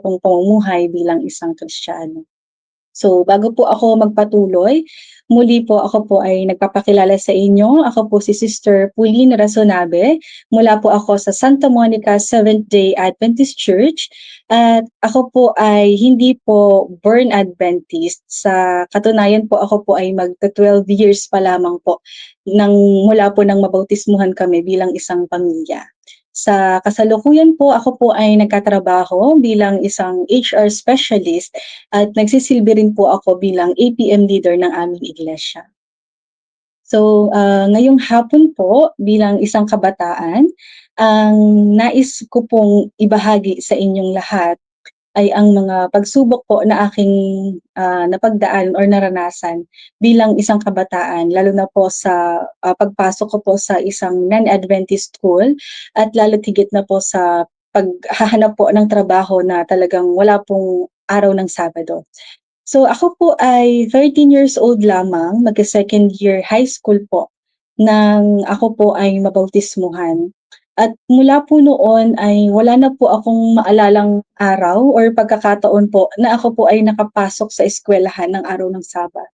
kong pamumuhay bilang isang Kristiyano. So, bago po ako magpatuloy, muli po ako po ay nagpapakilala sa inyo. Ako po si Sister Pauline Razonabe. Mula po ako sa Santa Monica Seventh-day Adventist Church. At ako po ay hindi po born Adventist. Sa katunayan po ako po ay magta 12 years pa lamang po mula po nang mabautismuhan kami bilang isang pamilya. Sa kasalukuyan po, ako po ay nagtatrabaho bilang isang HR specialist at nagsisilbi rin po ako bilang APM leader ng aming iglesia. So, ngayong hapon po bilang isang kabataan, ang nais ko pong ibahagi sa inyong lahat ay ang mga pagsubok po na aking napagdaan or naranasan bilang isang kabataan, lalo na po sa pagpasok ko po sa isang non-Adventist school at lalo't higit na po sa paghahanap po ng trabaho na talagang wala pong araw ng Sabado. So ako po ay 13 years old lamang, magse-second year high school po nang ako po ay mabautismuhan. At mula po noon ay wala na po akong maalalang araw or pagkakataon po na ako po ay nakapasok sa eskuwelahan ng araw ng Sabat.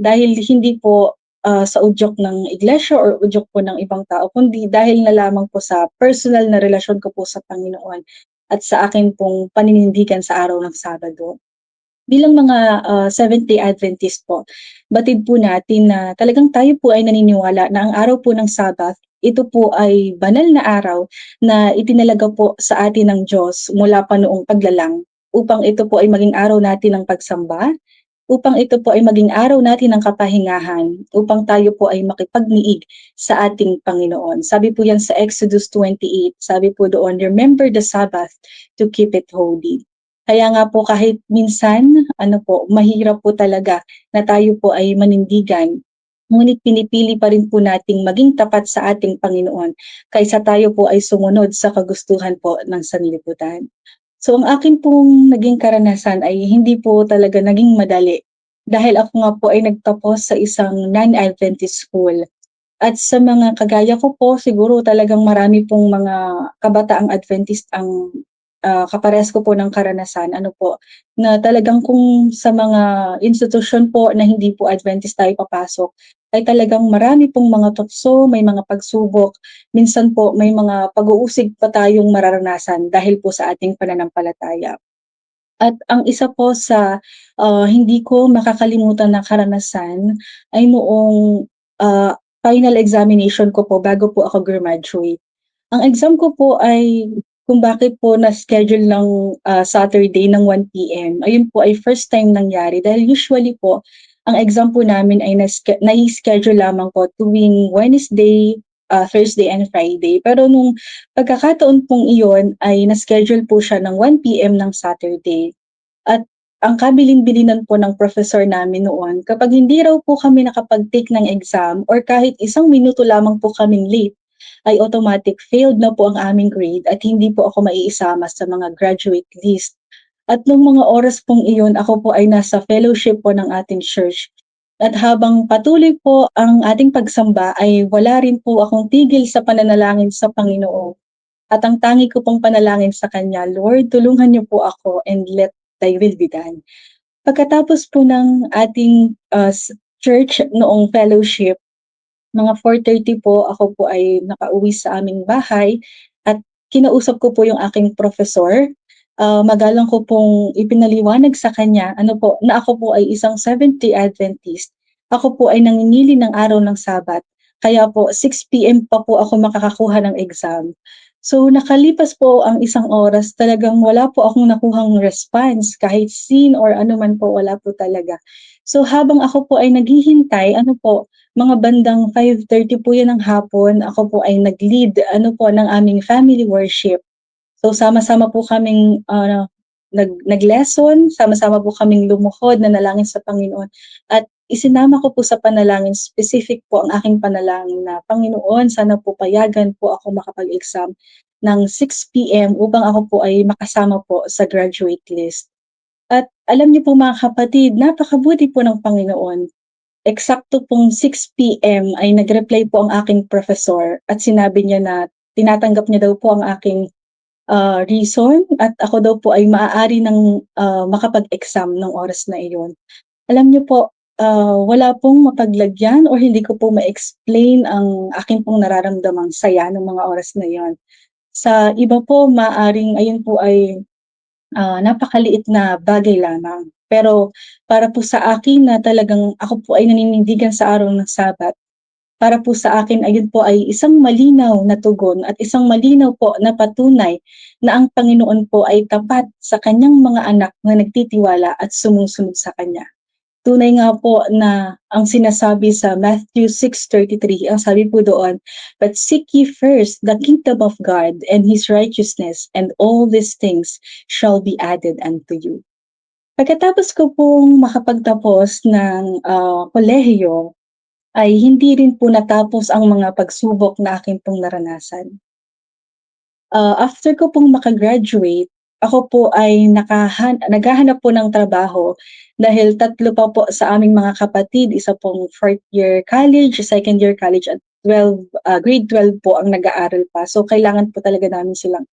Dahil hindi po sa udyok ng iglesia or udyok po ng ibang tao, kundi dahil na lamang po sa personal na relasyon ko po sa Panginoon at sa akin pong paninindigan sa araw ng Sabado. Bilang mga Seventh-day Adventist po, batid po natin na talagang tayo po ay naniniwala na ang araw po ng Sabbath, ito po ay banal na araw na itinalaga po sa atin ng Diyos mula pa noong paglalang, upang ito po ay maging araw natin ng pagsamba, upang ito po ay maging araw natin ng kapahingahan, upang tayo po ay makipagniig sa ating Panginoon. Sabi po yan sa Exodus 28, sabi po doon, "Remember the Sabbath to keep it holy." Kaya nga po kahit minsan, mahirap po talaga na tayo po ay manindigan, ngunit pinipili pa rin po nating maging tapat sa ating Panginoon kaysa tayo po ay sumunod sa kagustuhan po ng sanlibutan. So ang akin pong naging karanasan ay hindi po talaga naging madali dahil ako nga po ay nagtapos sa isang non-Adventist school. At sa mga kagaya ko po, siguro talagang marami pong mga kabataang Adventist ang kaparehas ko po ng karanasan, na talagang kung sa mga institusyon po na hindi po Adventist tayo papasok, ay talagang marami pong mga tukso, may mga pagsubok, minsan po may mga pag-uusig pa tayong mararanasan dahil po sa ating pananampalataya. At ang isa po sa hindi ko makakalimutan na karanasan ay noong final examination ko po bago po ako graduate. Ang exam ko po ay kung bakit po na-schedule ng Saturday ng 1 PM, ayun po ay first time nangyari dahil usually po ang exam po namin ay nai-schedule lamang po tuwing Wednesday, Thursday and Friday. Pero nung pagkakataon pong iyon ay na-schedule po siya ng 1 PM ng Saturday. At ang kabilin-bilinan po ng professor namin noon, kapag hindi raw po kami nakapag-take ng exam or kahit isang minuto lamang po kaming late, ay automatic failed na po ang aming grade at hindi po ako maiisama sa mga graduate list. At nung mga oras pong iyon, ako po ay nasa fellowship po ng ating church. At habang patuloy po ang ating pagsamba ay wala rin po akong tigil sa pananalangin sa Panginoon. At ang tangi ko pong panalangin sa Kanya, "Lord, tulungan niyo po ako and let Thy will be done." Pagkatapos po ng ating church noong fellowship, mga 4:30 po ako po ay nakauwi sa aming bahay at kinausap ko po yung aking professor. Magalang ko pong ipinaliwanag sa kanya na ako po ay isang Seventh-day Adventist. Ako po ay nangingili ng araw ng Sabat, kaya po 6 PM pa po ako makakakuha ng exam. So nakalipas po ang isang oras, talagang wala po akong nakuhang response, kahit seen or ano man po, wala po talaga. So habang ako po ay naghihintay, mga bandang 5:30 po 'yan ng hapon, ako po ay nag-lead ng aming family worship. So sama-sama po kaming nag-lesson, sama-sama po kaming lumuhod, nanalangin sa Panginoon at isinama ko po sa panalangin, specific po ang aking panalangin na, "Panginoon, sana po payagan po ako makapag-exam ng 6 PM upang ako po ay makasama po sa graduate list." At alam niyo po mga kapatid, napakabuti po ng Panginoon. Eksakto pong 6 PM ay nag-reply po ang aking professor at sinabi niya na tinatanggap niya daw po ang aking reason at ako daw po ay maaari ng, makapag-exam ng oras na iyon. Alam niyo po, wala pong mapaglagyan or hindi ko po ma-explain ang akin pong nararamdamang saya nung mga oras na iyon. Sa iba po maaaring ayun po ay, napakaliit na bagay lamang. Pero para po sa akin na talagang ako po ay naninindigan sa araw ng Sabat, para po sa akin ayun po ay isang malinaw na tugon at isang malinaw po na patunay na ang Panginoon po ay tapat sa kanyang mga anak na nagtitiwala at sumusunod sa kanya. Tunay nga po na ang sinasabi sa Matthew 6:33, ang sabi po doon, "But seek ye first the kingdom of God and His righteousness, and all these things shall be added unto you." Pagkatapos ko pong makapagtapos ng, kolehiyo, ay hindi rin po natapos ang mga pagsubok na akin pong naranasan. After ko pong maka-graduate, ako po ay naghahanap po ng trabaho dahil 3 pa po sa aming mga kapatid, isa pong 4th year college, second year college at grade 12 po ang nag-aaral pa. So kailangan po talaga namin silang,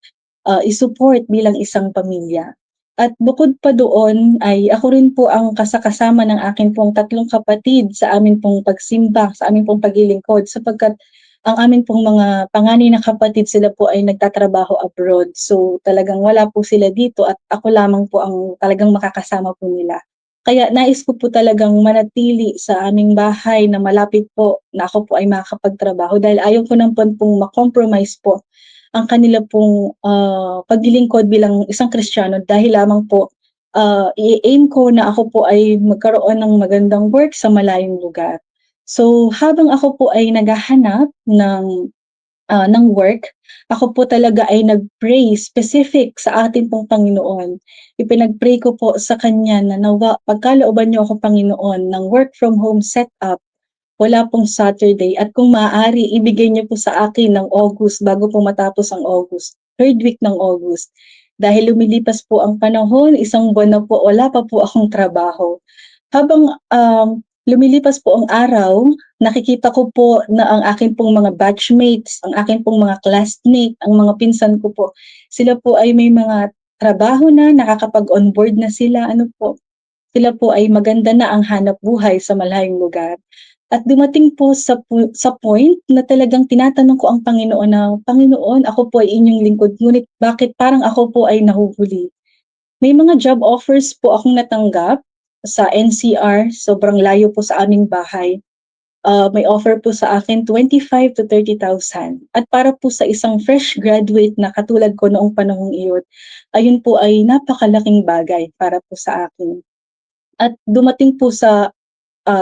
i-support bilang isang pamilya. At bukod pa doon ay ako rin po ang kasama ng akin pong 3 kapatid sa amin pong pagsimba, sa amin pong paglilingkod sapagkat ang amin pong mga panganay na kapatid sila po ay nagtatrabaho abroad. So, talagang wala po sila dito at ako lamang po ang talagang makakasama po nila. Kaya nais ko po talagang manatili sa aming bahay na malapit po na ako po ay makakapagtrabaho dahil ayaw ko naman pong ma-compromise po ang kanila pong, paglilingkod bilang isang Kristiyano dahil lamang po, i-aim ko na ako po ay magkaroon ng magandang work sa malayong lugar. So, habang ako po ay naghahanap ng work, ako po talaga ay nag-pray specific sa atin pong Panginoon. Ipinag-pray ko po sa kanya na nawa pagkalooban niyo ako Panginoon ng work from home setup, wala pong Saturday at kung maaari ibigay niyo po sa akin ng August bago po matapos ang August, 3rd week ng August. Dahil lumilipas po ang panahon, 1 buwan na po wala pa po akong trabaho. Habang, lumilipas po ang araw, nakikita ko po na ang akin pong mga batchmates, ang akin pong mga classmate, ang mga pinsan ko po, sila po ay may mga trabaho na, nakakapag-onboard na sila, ano po, sila po ay maganda na ang hanap buhay sa malayong lugar. At dumating po sa point na talagang tinatanong ko ang Panginoon na, "Panginoon, ako po ay inyong lingkod, ngunit bakit parang ako po ay nahuhuli?" May mga job offers po akong natanggap sa NCR, sobrang layo po sa aming bahay. May offer po sa akin 25,000 to 30,000 at para po sa isang fresh graduate na katulad ko noong panahong iyon, ayun po ay napakalaking bagay para po sa akin. At dumating po sa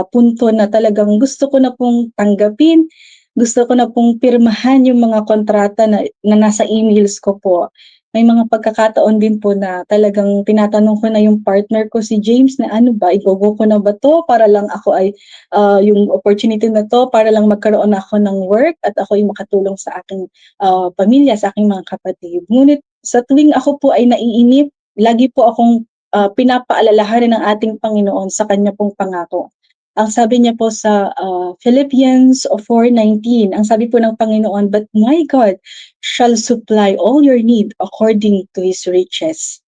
punto na talagang gusto ko na pong tanggapin, gusto ko na pong pirmahan yung mga kontrata na nasa emails ko po. May mga pagkakataon din po na talagang tinatanong ko na yung partner ko si James na ano ba, igo-go ko na ba 'to para lang ako ay, yung opportunity na 'to para lang magkaroon ako ng work at ako'y makatulong sa aking, pamilya, sa aking mga kapatid. Ngunit sa tuwing ako po ay naiinip, lagi po akong, pinapaalalahanan ng ating Panginoon sa kanya pong pangako. Ang sabi niya po sa, Philippians 4:19, ang sabi po ng Panginoon, "But my God shall supply all your need according to His riches."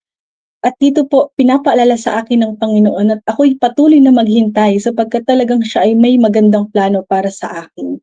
At dito po pinapaalala sa akin ng Panginoon at ako'y patuloy na maghintay sapagkat talagang siya ay may magandang plano para sa akin.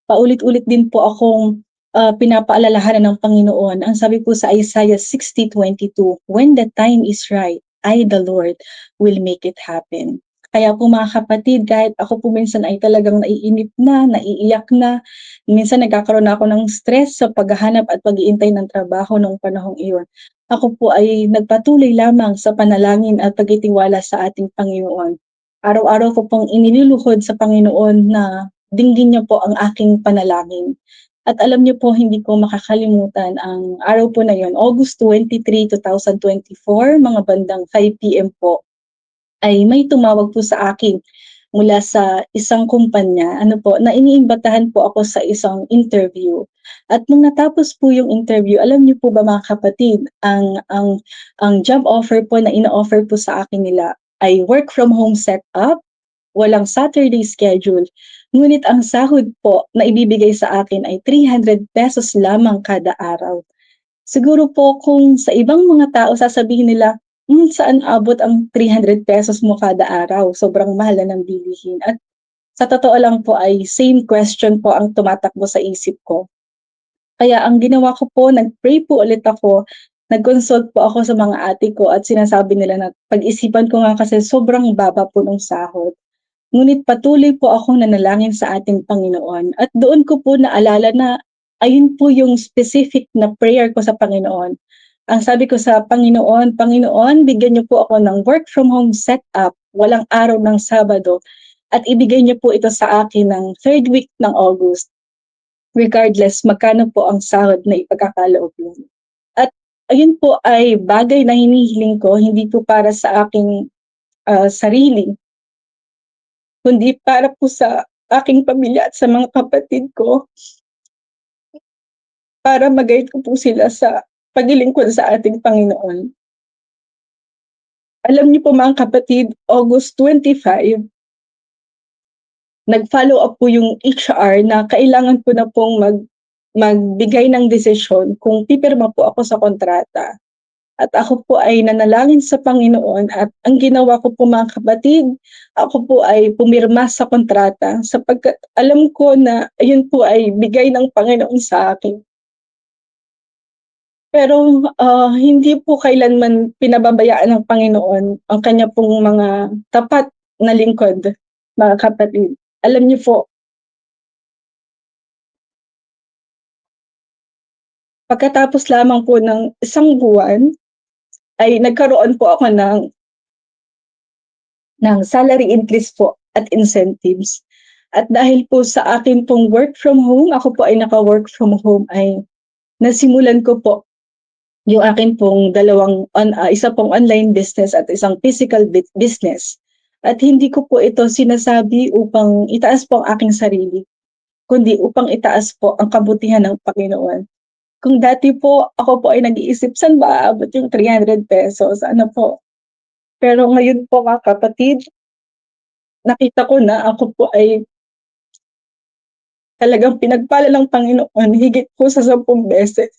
Paulit-ulit din po akong, pinapaalalahanan ng Panginoon. Ang sabi po sa Isaiah 60:22, "When the time is right, I the Lord will make it happen." Kaya po mga kapatid, kahit ako po minsan ay talagang naiinip na, naiiyak na, minsan nagkakaroon na ako ng stress sa paghahanap at pag-iintay ng trabaho nung panahong iyon. Ako po ay nagpatuloy lamang sa panalangin at pagtitiwala sa ating Panginoon. Araw-araw ko pong iniluluhod sa Panginoon na dinggin niya po ang aking panalangin. At alam niyo po hindi ko makakalimutan ang araw po na yun, August 23, 2024, mga bandang 5 PM po, ay may tumawag po sa akin mula sa isang kumpanya, ano po, na iniimbitahan po ako sa isang interview. At nung natapos po yung interview, alam niyo po ba mga kapatid, ang job offer po na ino-offer po sa akin nila ay work from home setup, walang Saturday schedule, ngunit ang sahod po na ibibigay sa akin ay ₱300 lamang kada araw. Siguro po kung sa ibang mga tao sasabihin nila, saan abot ang ₱300 mo kada araw, sobrang mahal na ng bilihin." At sa totoo lang po ay same question po ang tumatakbo sa isip ko. Kaya ang ginawa ko po, nag-pray po ulit ako, nag-consult po ako sa mga ate ko at sinasabi nila na pag-isipan ko nga kasi sobrang baba po nung sahod. Ngunit patuloy po akong nanalangin sa ating Panginoon at doon ko po naalala na ayun po yung specific na prayer ko sa Panginoon. Ang sabi ko sa Panginoon, "Panginoon, bigyan niyo po ako ng work from home setup, walang araw ng Sabado at ibigay niyo po ito sa akin ng third week ng August, regardless magkano po ang sahod na ipagkakaloob niyo." At ayun po ay bagay na hinihiling ko, hindi po para sa aking sarili, kundi para po sa aking pamilya at sa mga kapatid ko, para ma-guide ko po sila sa paglilingkod sa ating Panginoon. Alam niyo po mga kapatid, August 25, nag-follow up po yung HR na kailangan ko na pong magbigay ng desisyon kung pipirma po ako sa kontrata. At ako po ay nanalangin sa Panginoon at ang ginawa ko po mga kapatid, ako po ay pumirma sa kontrata sapagkat alam ko na ayun po ay bigay ng Panginoon sa akin. Pero, hindi po kailanman pinababayaan ng Panginoon ang kanya pong mga tapat na lingkod, mga kapatid. Alam niyo po, pagkatapos lamang po ng isang buwan ay nagkaroon po ako ng salary increase po at incentives. At dahil po sa akin pong work from home, ako po ay naka-work from home, ay nasimulan ko po yung akin pong isa pong online business at isang physical business. At hindi ko po ito sinasabi upang itaas po ang aking sarili, kundi upang itaas po ang kabutihan ng Panginoon. Kung dati po ako po ay nag-iisip, saan ba aabot yung ₱300? Ano po? Pero ngayon po mga kapatid, nakita ko na ako po ay talagang pinagpala ng Panginoon higit po sa 10 beses.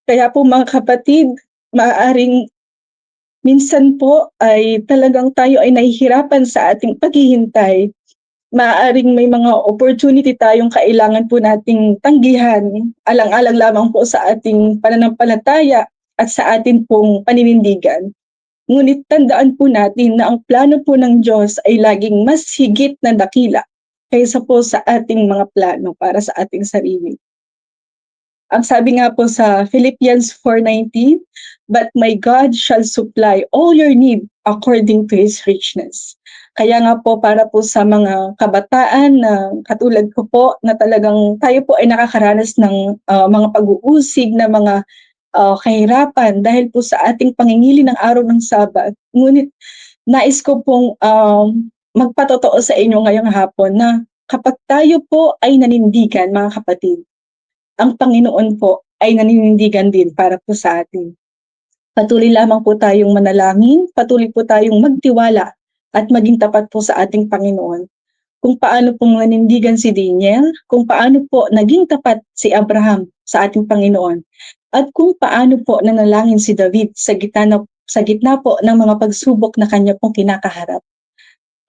Kaya po mga kapatid, maaaring minsan po ay talagang tayo ay nahihirapan sa ating paghihintay. Maaaring may mga opportunity tayong kailangan po nating tanggihan, alang-alang lamang po sa ating pananampalataya at sa atin pong paninindigan. Ngunit tandaan po natin na ang plano po ng Diyos ay laging mas higit na dakila kaysa po sa ating mga plano para sa ating sarili. Ang sabi nga po sa Philippians 4:19, "But my God shall supply all your need according to His richness." Kaya nga po para po sa mga kabataan na katulad ko po na talagang tayo po ay nakakaranas ng mga pag-uusig na mga kahirapan dahil po sa ating pangingili ng araw ng Sabat. Ngunit nais ko pong magpatotoo sa inyo ngayong hapon na kapag tayo po ay nanindigan mga kapatid, ang Panginoon po ay naninindigan din para po sa atin. Patuloy lamang po tayong manalangin, patuloy po tayong magtiwala at maging tapat po sa ating Panginoon. Kung paano po nanindigan si Daniel, kung paano po naging tapat si Abraham sa ating Panginoon, at kung paano po nanalangin si David sa gitna po ng mga pagsubok na kanya pong kinakaharap,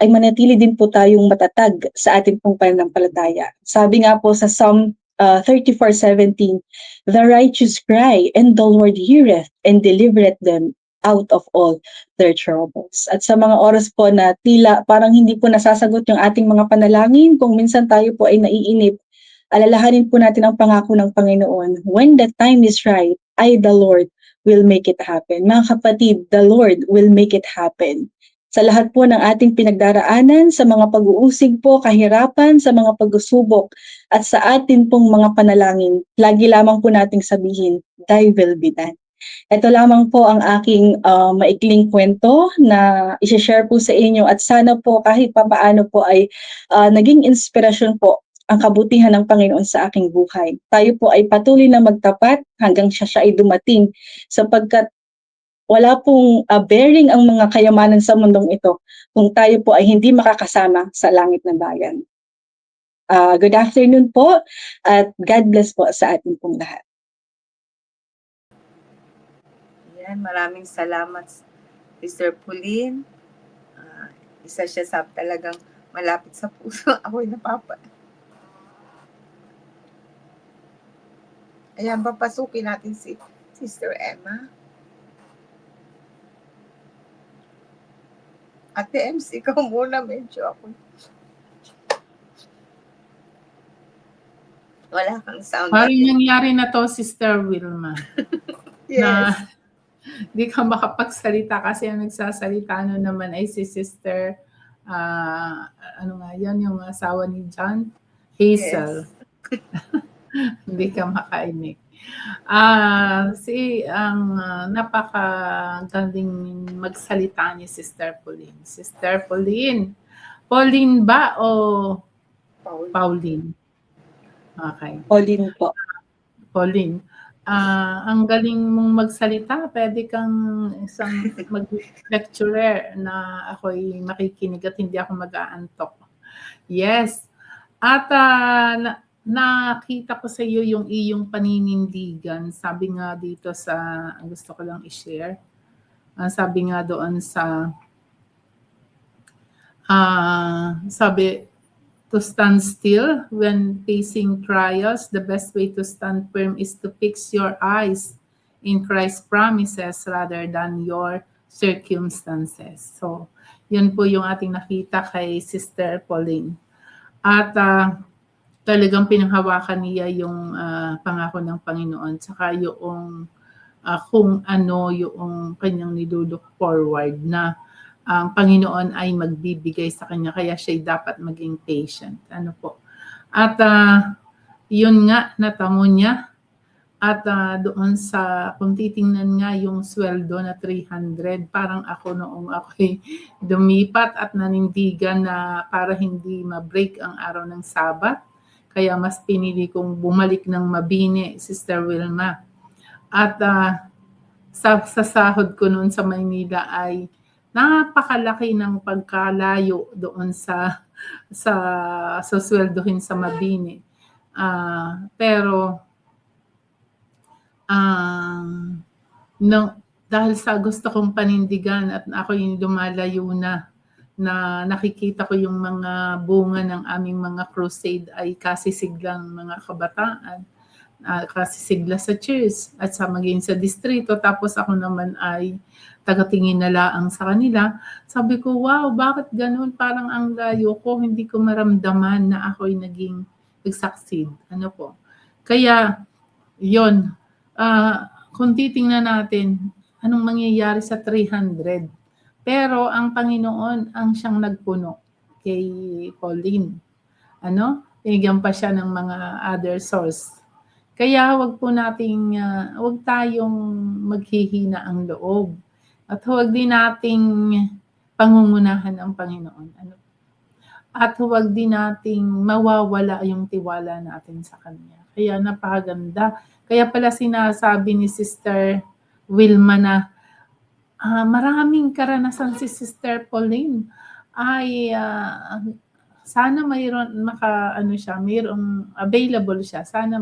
ay manatili din po tayong matatag sa ating pong pananampalataya. Sabi nga po sa Psalm 34:17, "The righteous cry, and the Lord heareth, and delivereth them out of all their troubles." At sa mga oras po na tila parang hindi po nasasagot yung ating mga panalangin, kung minsan tayo po ay naiinip, alalahanin po natin ang pangako ng Panginoon. When the time is right, I, the Lord, will make it happen. Mga kapatid, the Lord will make it happen. Sa lahat po ng ating pinagdaraanan, sa mga pag-uusig po, kahirapan, sa mga pagsusubok, at sa atin pong mga panalangin, lagi lamang po nating sabihin, "Thy will be done." Ito lamang po ang aking maikling kwento na i-share po sa inyo at sana po kahit papaano po ay naging inspirasyon po ang kabutihan ng Panginoon sa aking buhay. Tayo po ay patuloy na magtapat hanggang siya ay dumating sapagkat wala pong bearing ang mga kayamanan sa mundong ito kung tayo po ay hindi makakasama sa langit na bayan. Good afternoon po at God bless po sa ating pong lahat. Yan, maraming salamat, Sister Pauline. Isa siya sa talagang malapit sa puso. Ako'y Ayan, papasukin natin si Sister Emma. Ate Ems, ikaw muna, medyo ako. Wala kang sound. Parang nangyari na to, Sister Wilma. Yes. Na di ka makapagsalita kasi ang nagsasalita naman ay si Sister, ano nga yan, yung asawa ni John, Hazel. Yes. Hindi ka makainig. Ang napakagaling magsalita ni Sister Pauline. Sister Pauline. Pauline ba o Pauline? Okay. Pauline po. Pauline. Ang galing mong magsalita. Pwede kang isang mag-lecturer na ako'y makikinig at hindi ako mag-aantok. Yes. At nakita ko sa iyo yung iyong paninindigan. Sabi nga dito sa, gusto ko lang i-share. Sabi nga doon sa, sabi, to stand still when facing trials, the best way to stand firm is to fix your eyes in Christ's promises rather than your circumstances. So, yun po yung ating nakita kay Sister Pauline. At talagang pinanghawakan niya yung pangako ng Panginoon, saka yung kung ano yung kanyang nilulook forward na ang Panginoon ay magbibigay sa kanya, kaya siya dapat maging patient. Ano po? At yun nga, natamo niya. At doon sa, kung titingnan nga yung sweldo na 300, parang ako noong ako'y dumipat at nanindigan na para hindi ma-break ang araw ng Sabat. Kaya mas pinili kong bumalik ng Mabini, Sister Wilma. At sa sahod ko noon sa Maynila ay napakalaki ng pagkalayo doon sa sweldohin sa Mabini. Pero dahil sa gusto kong panindigan at ako yung lumalayo na nakikita ko yung mga bunga ng aming mga crusade ay kasisiglang mga kabataan, kasisigla sa church at sa maging sa distrito, tapos ako naman ay tagatingin na laang sa kanila. Sabi ko, wow, bakit ganun? Parang ang layo ko, hindi ko maramdaman na ako'y nag-succeed. Ano po? Kaya, yon. Kung titingnan natin, anong mangyayari sa 300? Pero ang Panginoon ang siyang nagpuno kay Pauline. Ano? Binigyan pa siya ng mga other source. Kaya wag tayong maghihina ang loob. At huwag din nating pangungunahan ang Panginoon. At huwag din nating mawawala yung tiwala natin sa Kanya. Kaya napakaganda. Kaya pala sinasabi ni Sister Wilma na maraming karanasan si Sister Pauline ay sana mayroong available siya. Sana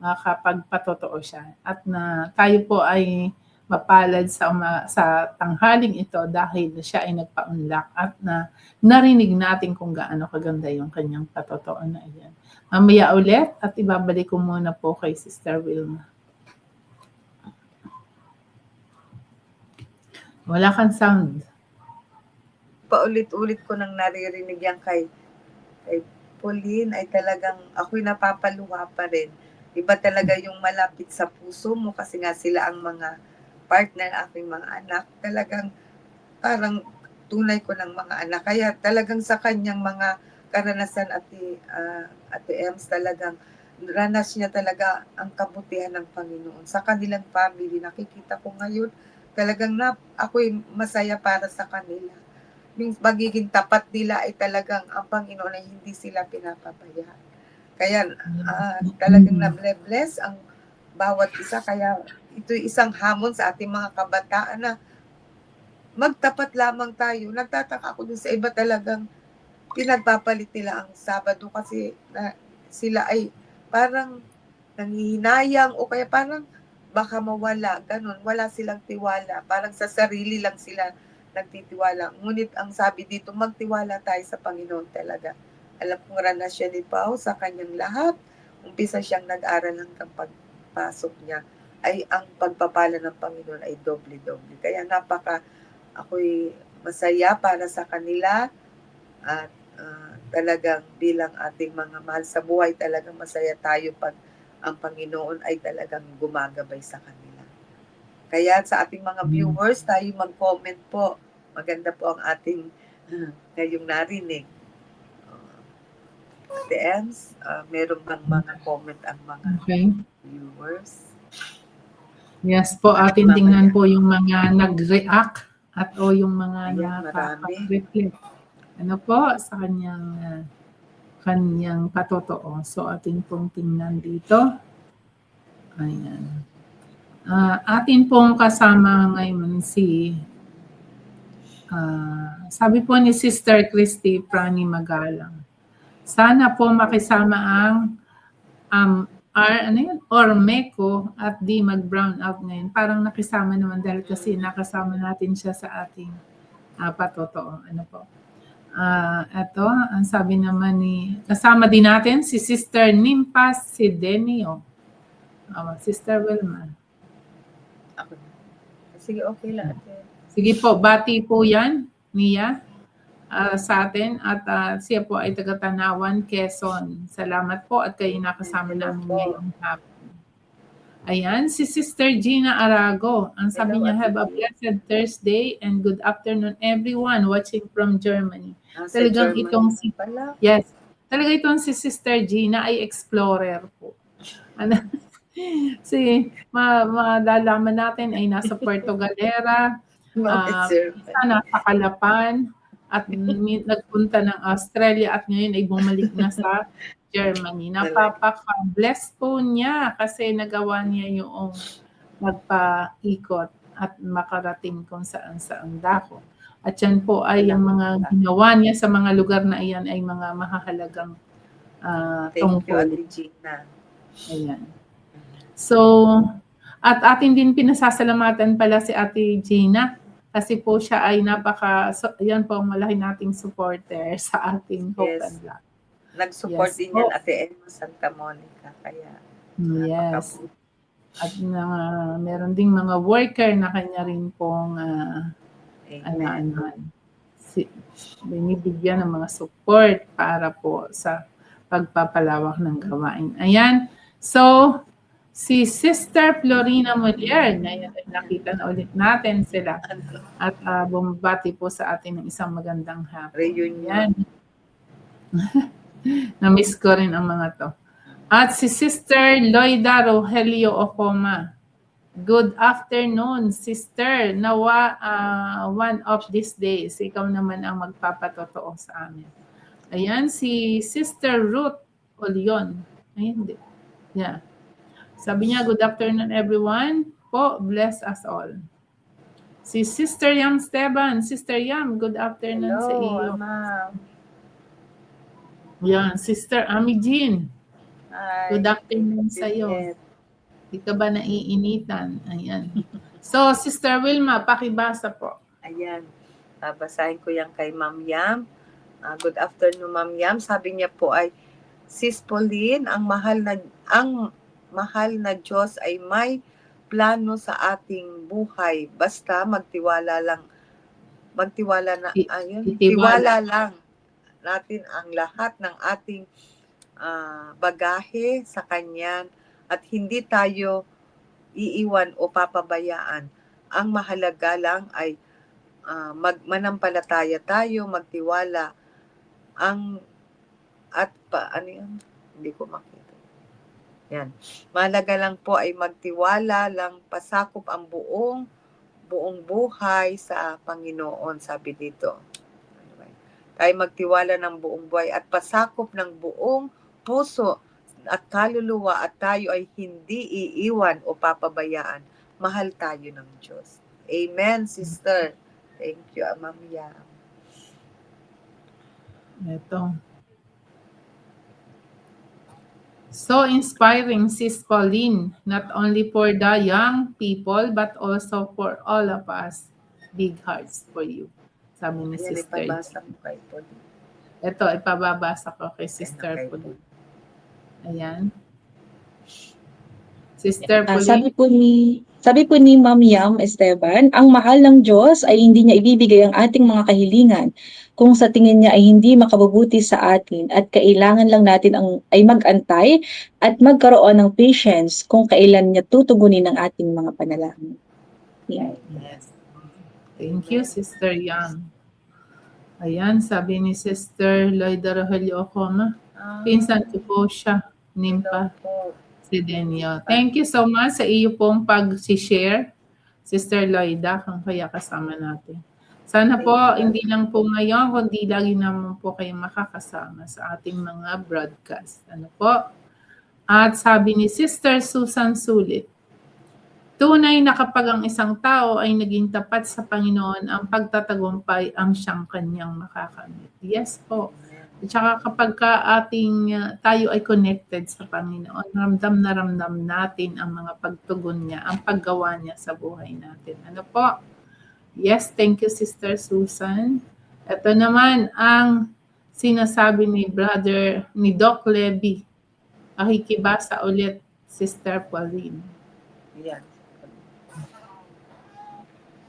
makapagpatotoo siya. At na tayo po ay mapalad sa tanghaling ito dahil siya ay nagpaunlak at narinig natin kung gaano kaganda yung kanyang patotoo na iyan. Mamaya ulit at ibabalik ko muna po kay Sister Wilma. Wala kang sound. Paulit-ulit ko nang naririnig yan kay Pauline ay talagang ako'y napapaluha pa rin. Iba talaga yung malapit sa puso mo kasi nga sila ang mga partner ng aking mga anak. Talagang parang tunay ko ng mga anak. Kaya talagang sa kanyang mga karanasan Ate Ems, talagang ranas niya talaga ang kabutihan ng Panginoon. Sa kanilang family, nakikita ko ngayon, talagang ako'y masaya para sa kanila. Yung magiging tapat nila ay talagang ang Panginoon ay hindi sila pinapabayaan. Kaya talagang na-bless ang bawat isa. Kaya ito'y isang hamon sa ating mga kabataan na magtapat lamang tayo. Nagtataka ako dun sa iba talagang pinagpapalit nila ang Sabado kasi sila ay parang nanghihinayang o kaya parang baka mawala, ganun. Wala silang tiwala. Parang sa sarili lang sila nagtitiwala. Ngunit ang sabi dito, magtiwala tayo sa Panginoon talaga. Alam kong ranas siya ni Pao sa kanyang lahat. Umpisa siyang nag-aral hanggang pagpasok niya ay ang pagpapala ng Panginoon ay doble-doble. Kaya ako'y masaya para sa kanila at talagang bilang ating mga mahal sa buhay, talagang masaya tayo pag ang Panginoon ay talagang gumagabay sa kanila. Kaya sa ating mga viewers, tayo mag-comment po. Maganda po ang ating ngayong narinig. Ate Ems, meron bang mga comment ang mga Okay. viewers? Yes po, atin tingnan po yung mga nag-react at yung mga Ayan, marami. nakaka-reflect. Ano po sa kanyang patotoo. So atin pong tingnan dito. Ayan. Atin pong kasama ngayon sabi po ni Sister Christy Prani Magalang. Sana po makisama ang Ormeco at di mag-brown out ngayon. Parang nakisama naman dahil kasi nakasama natin siya sa ating patotoo. Ano po? Ito, ang sabi naman kasama din natin si Sister Nimpas Sidenio. Sister Wilma. Sige, okay lang. Sige po, bati po yan, Nia, sa atin. At siya po ay taga-Tanawan, Quezon. Salamat po at kayo nakasama namin ngayong hapon. Ayan, si Sister Gina Arago. Ang sabi niya, have a blessed Thursday and good afternoon everyone watching from Germany. Talagang itong talaga si Sister Gina ay explorer po. Malalaman natin ay nasa Puerto Galera, isa nasa Calapan, at nagpunta ng Australia at ngayon ay bumalik na sa Germany. Napapaka-bless po niya kasi nagawa niya yung magpaikot at makarating kung saan-saan dako. At yan po ay yung mga ginawa niya sa mga lugar na iyan ay mga mahahalagang tungkol. Ayan. So, at atin din pinasasalamatan pala si Ate Gina kasi po siya ay yan po ang malaki nating supporter sa ating Hope and Love. Nag-support din yan Ate Emma Santa Monica. Kaya, yes. At meron ding mga worker na kanya rin pong binibigyan ng mga support para po sa pagpapalawak ng gawain. Ayan. So, si Sister Florina Molier, ngayon nakita na ulit natin sila. At bumabati po sa atin ng isang magandang hapon. Reunion. Na-miss ko rin ang mga to. At si Sister Loida Rogelio Ocoma. Good afternoon, Sister. Nawa one of these days, ikaw naman ang magpapatotoo sa amin. Ayan, si Sister Ruth Olion. Ay, hindi. Yeah. Sabi niya, good afternoon everyone. Po, bless us all. Si Sister Yam Steban. Sister Yam, good afternoon sa iyo. Ma'am. Yan, Sister Ami Jean. Good afternoon sa iyo. Di ka ba naiinitan? Ayan. So, Sister Wilma, pakibasa po. Ayan. Basahin ko yan kay Ma'am Yam. Good afternoon, Ma'am Yam. Sabi niya po ay, Sis Pauline, ang mahal na Diyos ay may plano sa ating buhay. Basta tiwala lang natin ang lahat ng ating bagahe sa Kanya at hindi tayo iiwan o papabayaan. Ang mahalaga lang ay manampalataya tayo, magtiwala. Hindi ko makita. Yan. Mahalaga lang po ay magtiwala lang, pasakop ang buong buhay sa Panginoon, sabi dito. Tayo magtiwala ng buong buhay at pasakop ng buong puso at kaluluwa at tayo ay hindi iiwan o papabayaan. Mahal tayo ng Diyos. Amen, Sister. Thank you, Ma'am Yam. Ito. So inspiring, Sis Pauline, not only for the young people, but also for all of us. Big hearts for you. Sabi ni Ayan, Sister. ipabasa mo kay Pauline. Ito, ipababasa ko kay Ayan, Sister kay Pauline. Pauline. Ayan. Sister Sabi Pauline. po ni Ma'am Yam Esteban, ang mahal ng Diyos ay hindi niya ibibigay ang ating mga kahilingan kung sa tingin niya ay hindi makabubuti sa atin at kailangan lang natin ay mag-antay at magkaroon ng patience kung kailan niya tutugunin ang ating mga panalangin. Yan. Yes. Thank you, Sister Yam. Ayan, sabi ni Sister Loida Rogelio Ocoma. Pinsan ko po siya, Nimpa Hello po. Sidenio. Thank you so much sa iyo pong pag-share, Sister Loida, kung kaya kasama natin. Sana po, hindi lang po ngayon, kundi lagi naman po kayo makakasama sa ating mga broadcast. Ano po? At sabi ni Sister Susan Sulit, tunay na kapag ang isang tao ay naging tapat sa Panginoon, ang pagtatagumpay ang siyang kanyang makakamit. Yes po. At saka kapag tayo ay connected sa Panginoon, ramdam na ramdam natin ang mga pagtugon niya, ang paggawa niya sa buhay natin. Ano po? Yes, thank you, Sister Susan. Ito naman ang sinasabi ni Doc Levy. Makikibasa ulit, Sister Pauline. Yan.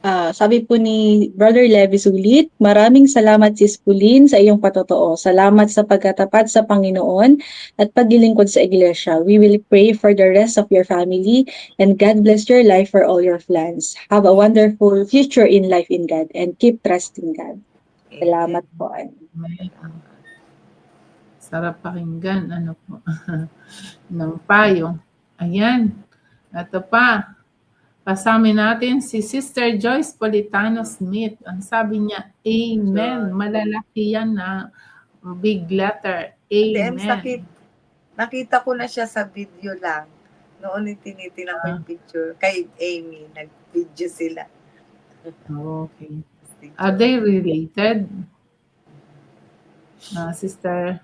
Sabi po ni Brother Levi Sulit, maraming salamat Sis Pauline sa iyong patotoo. Salamat sa pagkatapat sa Panginoon at paglilingkod sa iglesia. We will pray for the rest of your family and God bless your life for all your plans. Have a wonderful future in life in God and keep trusting God. Salamat po. Sarap pakinggan, ano po, ng payo. Ayan. Ito pa. Kasama natin si Sister Joyce Politano Smith. Ang sabi niya, Amen. Malalaki yan na big letter. Amen. Nakita ko na siya sa video lang. Noon tinitingnan ko yung picture. Kay Amy, nag-video sila. Okay. Are they related? Sister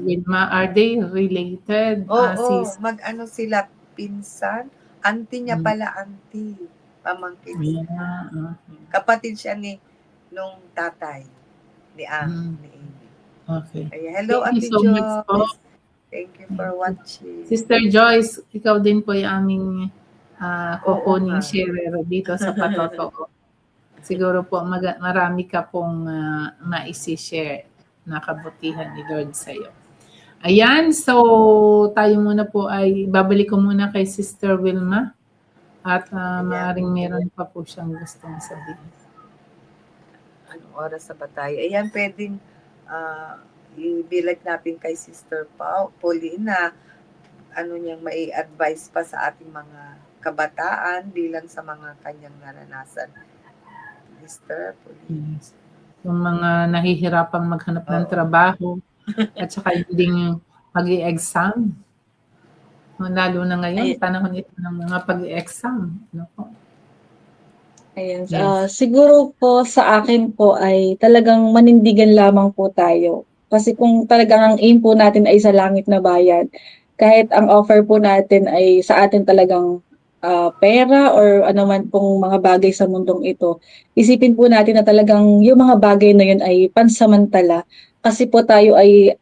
Wilma, are they related? Oo, mag-ano sila, pinsan. Auntie niya pala, auntie. Pamangkin siya. Okay. Kapatid siya nung tatay ni Amy. Okay. Kaya, hello, Thank Ate you so much po. Joyce. Thank you for watching. Sister Joyce, ikaw din po yung aming kukunin nga. sharer dito sa Patotoo. Siguro po marami ka pong maisi-share na kabutihan ni Lord sa iyo. Ayan, so tayo muna po ay babalik ko muna kay Sister Wilma at maaaring meron pa po siyang gustong sabihin. Anong oras sa batay? Ayan, pwedeng ibilag natin kay Sister Pauline na ano niyang may advice pa sa ating mga kabataan bilang sa mga kanyang naranasan. Sister Pauline. Yes. Yung mga nahihirapang maghanap ng trabaho at saka yung mag-i-exam. Lalo na ngayon, panahon ito ng mga pag-i-exam. Ano po? Ayan. Siguro po sa akin po ay talagang manindigan lamang po tayo. Kasi kung talagang ang aim po natin ay sa langit na bayan, kahit ang offer po natin ay sa atin talagang pera or anuman pong mga bagay sa mundong ito, isipin po natin na talagang yung mga bagay na yun ay pansamantala. Kasi po tayo ay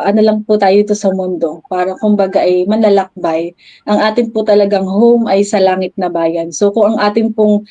ano lang po tayo ito sa mundo para kumbaga ay manlalakbay. Ang atin po talagang home ay sa langit na bayan. So kung ang atin pong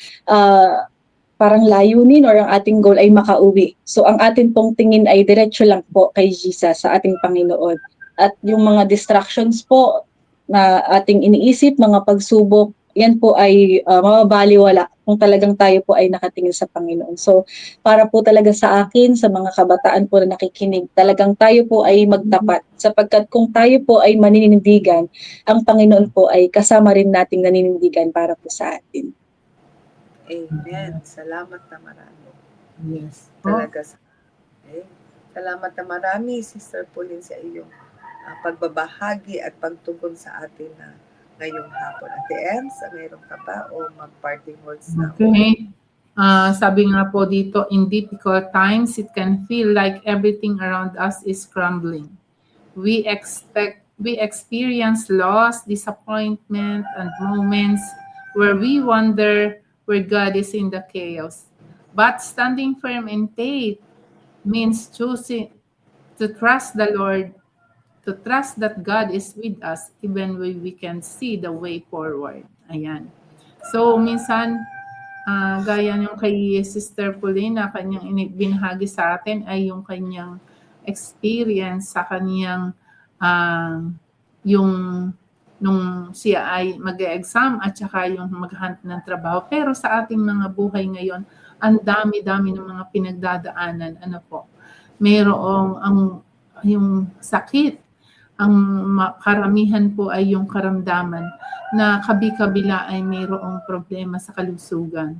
parang layunin or ang ating goal ay makauwi. So ang atin pong tingin ay diretso lang po kay Jesus, sa ating Panginoon. At yung mga distractions po na ating iniisip, mga pagsubok, yan po ay mababaliwala kung talagang tayo po ay nakatingin sa Panginoon. So para po talaga sa akin, sa mga kabataan po na nakikinig, talagang tayo po ay magtapat. Sapagkat kung tayo po ay maninindigan, ang Panginoon po ay kasama rin nating naninindigan para po sa atin. Amen. Salamat na marami. Yes. Talaga. Salamat na marami, Sister Pauline, sa iyong pagbabahagi at pagtugon sa atin ngayong hapon. Ate Ems, mayroon ka ba o mag-parting words na? Okay. Sabi nga po dito, in difficult times, it can feel like everything around us is crumbling. We experience loss, disappointment, and moments where we wonder where God is in the chaos. But standing firm in faith means choosing to trust the Lord, to trust that God is with us even when we can see the way forward. Ayan. So, minsan, gaya yung kay Sister Pauline na kanyang binahagi sa atin ay yung kanyang experience sa kanyang yung nung siya ay mag-exam at saka yung maghunt ng trabaho. Pero sa ating mga buhay ngayon, ang dami-dami ng mga pinagdadaanan. Ano po? Mayroong yung sakit, ang karamihan po ay yung karamdaman na kabi-kabila ay mayroong problema sa kalusugan.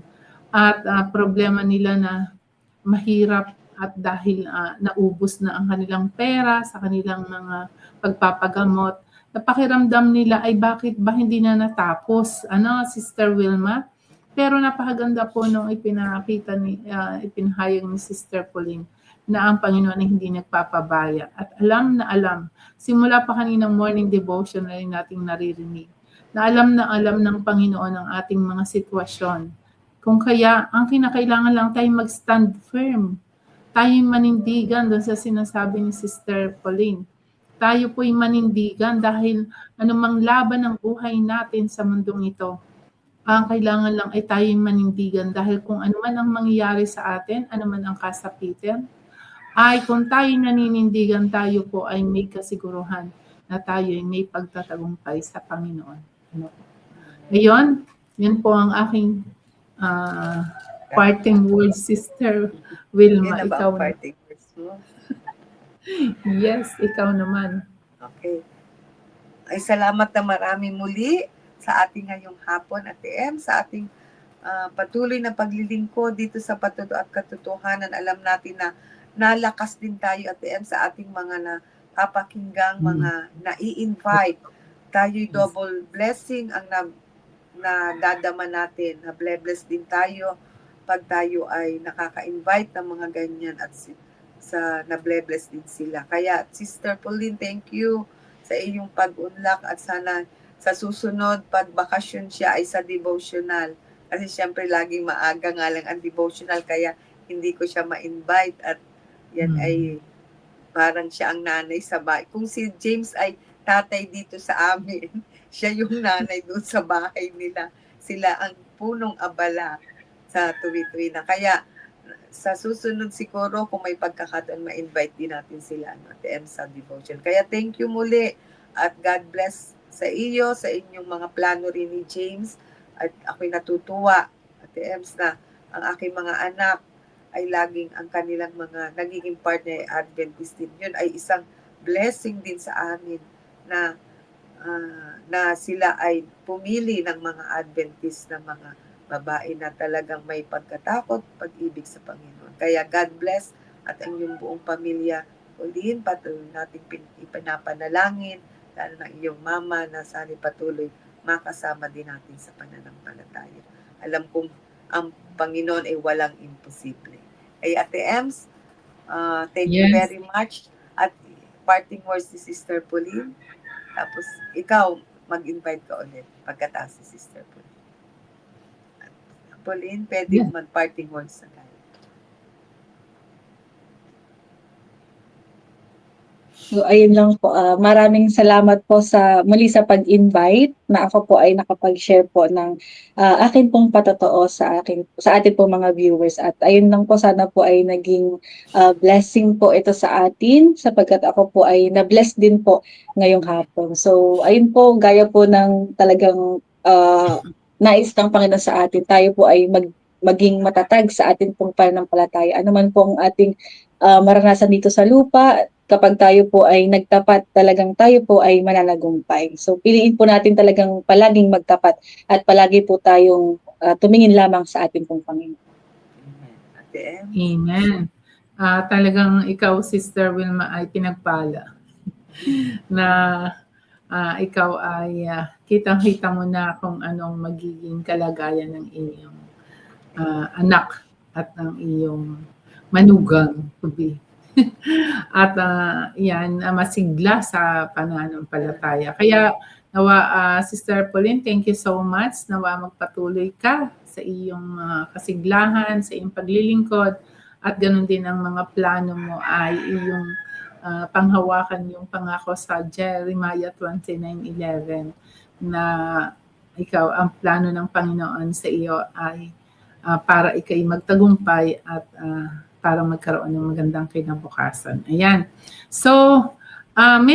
At problema nila na mahirap at dahil naubos na ang kanilang pera sa kanilang mga pagpapagamot, napakiramdam nila ay bakit ba hindi na natapos, Sister Wilma? Pero napakaganda po nung ipinahayag ni Sister Pauline na ang Panginoon ay hindi nagpapabaya. At alam na alam, simula pa kaninang morning devotion na nating naririnig, na alam ng Panginoon ang ating mga sitwasyon. Kung kaya, ang kinakailangan lang tayo mag-stand firm. Tayo manindigan doon sa sinasabi ni Sister Pauline. Tayo po'y manindigan dahil anumang laban ng buhay natin sa mundong ito, ang kailangan lang ay tayo manindigan dahil kung ano man ang mangyayari sa atin, ano man ang kasapitan, ay kung tayo naninindigan, tayo po ay may kasiguruhan na tayo ay may pagtatagumpay sa Panginoon. Ngayon, yun po ang aking parting words, Sister Wilma. Yan na ba Ikaw ang parting words mo? Yes, ikaw naman. Okay. Ay salamat na marami muli sa ating ngayong hapon, Ate M, sa ating patuloy na paglilingkod dito sa Patuto at Katotohanan. Alam natin na nalakas din tayo, Ate M, sa ating mga napapakinggang, mga nai-invite. Tayo'y double blessing ang nadadama natin. Na-bless din tayo pag tayo ay nakaka-invite ng mga ganyan at na-bless din sila. Kaya, Sister Pauline, thank you sa iyong pag-unlak at sana sa susunod, pag bakasyon siya ay sa devotional. Kasi syempre laging maaga nga lang ang devotional kaya hindi ko siya ma-invite at yan ay parang siya ang nanay sa bahay. Kung si James ay tatay dito sa amin, siya yung nanay doon sa bahay nila. Sila ang punong abala sa tuwi-tuwi na. Kaya sa susunod siguro kung may pagkakataon, ma-invite din natin sila Ate M sa devotion. Kaya thank you muli at God bless sa iyo, sa inyong mga plano rin ni James. At ako'y natutuwa, Ate Ems, na ang aking mga anak ay laging ang kanilang mga nagiging partner ay Adventist din. Yun ay isang blessing din sa amin na sila ay pumili ng mga Adventist na mga babae na talagang may pagkatakot, pag-ibig sa Panginoon. Kaya God bless at ang iyong buong pamilya. Pauline, patuloy natin ipinapanalangin, lalo ng iyong mama na sana patuloy makasama din natin sa pananampalataya. Alam kong ang Panginoon ay walang imposible. Ay Ate Ems, thank you very much. At parting words si Sister Pauline. Tapos ikaw, mag-invite ka ulit pagkatapos si Sister Pauline. Pauline, pwede mag-parting words na tayo. So, ayun lang po. Maraming salamat po muli sa pag-invite na ako po ay nakapag-share po ng akin pong patotoo sa atin po mga viewers. At ayun lang po, sana po ay naging blessing po ito sa atin sapagkat ako po ay na-bless din po ngayong hapon. So, ayun po, gaya po ng talagang nais ng Panginoon sa atin, tayo po ay maging matatag sa atin pong pananampalataya. Ano man po ang ating maranasan dito sa lupa, kapag tayo po ay nagtapat, talagang tayo po ay mananagumpay. So piliin po natin talagang palaging magtapat at palagi po tayong tumingin lamang sa ating pong Panginoon. Amen. Talagang ikaw, Sister Wilma, ay pinagpala na ikaw ay kitang-kita mo na kung anong magiging kalagayan ng inyong anak at ang iyong manugang to be. At yan, masigla sa pananampalataya. Kaya nawa, Sister Pauline, thank you so much. Nawa magpatuloy ka sa iyong kasiglahan, sa iyong paglilingkod, at ganun din ang mga plano mo ay iyong panghawakan yung pangako sa Jeremiah 29:11 na ikaw, ang plano ng Panginoon sa iyo ay para ikay magtagumpay at para magkaroon ng magandang kinabukasan. Ayan. So,